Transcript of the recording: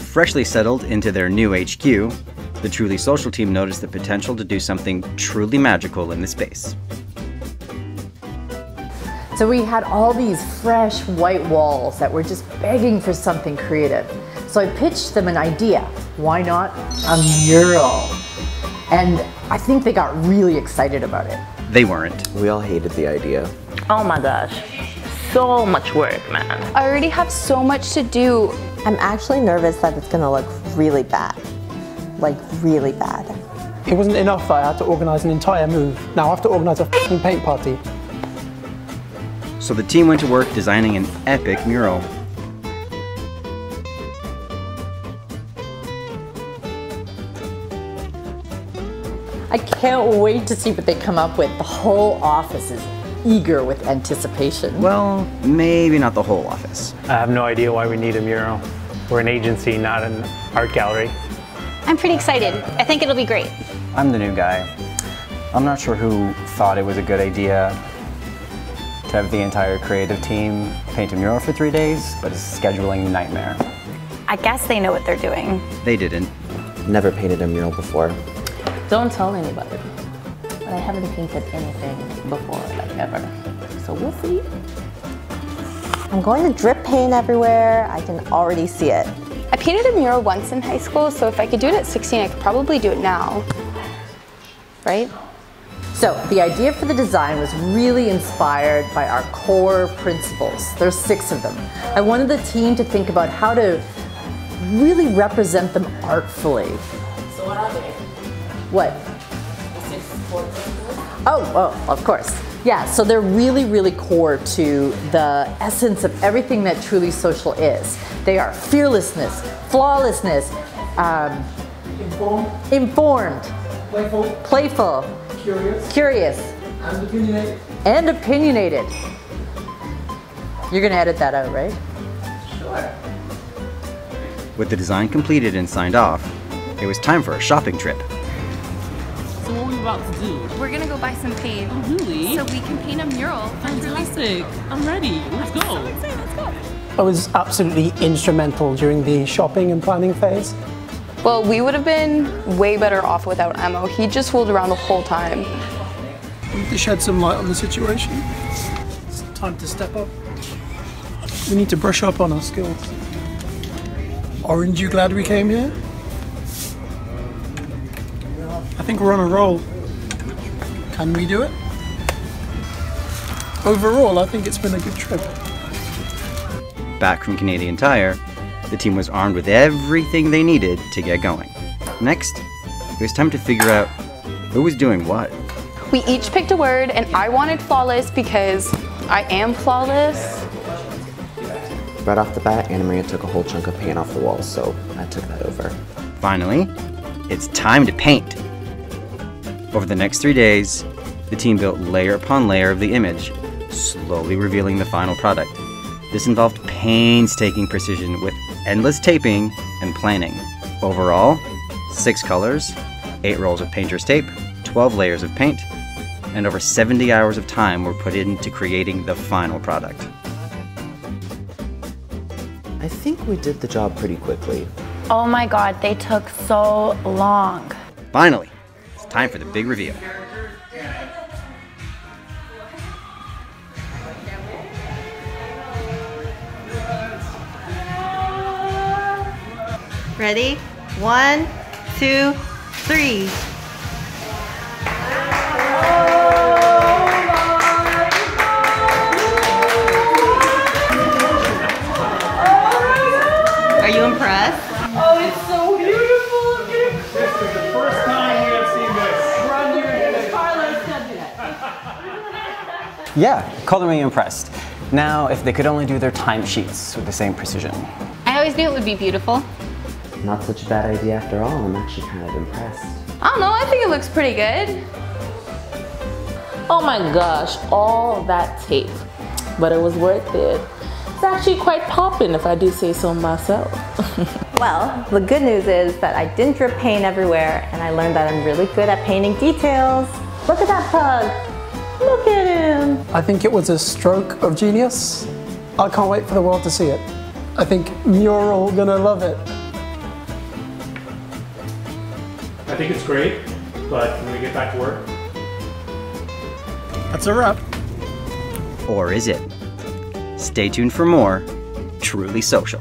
freshly settled into their new HQ, the Truly Social team noticed the potential to do something truly magical in the space. So we had all these fresh white walls that were just begging for something creative. So I pitched them an idea. Why not a mural? And I think they got really excited about it. They weren't. We all hated the idea. Oh my gosh, so much work, man. I already have so much to do. I'm actually nervous that it's gonna look really bad. Like really bad. It wasn't enough that I had to organize an entire move. Now I have to organize a f***ing paint party. So the team went to work designing an epic mural. I can't wait to see what they come up with. The whole office is eager with anticipation. Well, maybe not the whole office. I have no idea why we need a mural. We're an agency, not an art gallery. I'm pretty excited. I think it'll be great. I'm the new guy. I'm not sure who thought it was a good idea to have the entire creative team paint a mural for 3 days, but it's a scheduling nightmare. I guess they know what they're doing. They didn't. Never painted a mural before. Don't tell anybody. But I haven't painted anything before, like ever. So we'll see. I'm going to drip paint everywhere. I can already see it. I painted a mural once in high school, so if I could do it at 16, I could probably do it now. Right? So the idea for the design was really inspired by our core principles. There's 6 of them. I wanted the team to think about how to really represent them artfully. So what are they? What? The 6 core principles? Oh, of course. Yeah, so they're really, really core to the essence of everything that Truly Social is. They are fearlessness, flawlessness, informed, playful, curious, and opinionated. You're gonna edit that out, right? Sure. With the design completed and signed off, it was time for a shopping trip. So what are we about to do? We're gonna go buy some paint. Oh, really? So we can paint a mural. Fantastic. I'm ready. Let's go. I'm so excited. Let's go. I was absolutely instrumental during the shopping and planning phase. Well, we would have been way better off without Emo. He just fooled around the whole time. We need to shed some light on the situation. It's time to step up. We need to brush up on our skills. Orange, you glad we came here? I think we're on a roll. Can we do it? Overall, I think it's been a good trip. Back from Canadian Tire, the team was armed with everything they needed to get going. Next, it was time to figure out who was doing what. We each picked a word, and I wanted flawless because I am flawless. Right off the bat, Anna Maria took a whole chunk of paint off the wall, so I took that over. Finally, it's time to paint. Over the next 3 days, the team built layer upon layer of the image, slowly revealing the final product. This involved painstaking precision with endless taping and planning. Overall, 6 colors, 8 rolls of painter's tape, 12 layers of paint, and over 70 hours of time were put into creating the final product. I think we did the job pretty quickly. Oh my God, they took so long. Finally, it's time for the big reveal. Ready? 1, 2, 3. Are you impressed? Oh, it's so beautiful. This is the first time we have seen this. Yeah, color me impressed. Now, if they could only do their timesheets with the same precision. I always knew it would be beautiful. Not such a bad idea after all. I'm actually kind of impressed. I don't know, I think it looks pretty good. Oh my gosh, all that tape. But it was worth it. It's actually quite popping if I do say so myself. Well, the good news is that I didn't drip paint everywhere, and I learned that I'm really good at painting details. Look at that pug. Look at him. I think it was a stroke of genius. I can't wait for the world to see it. I think you're all gonna love it. I think it's great, but when we get back to work, that's a wrap. Or is it? Stay tuned for more Truly Social.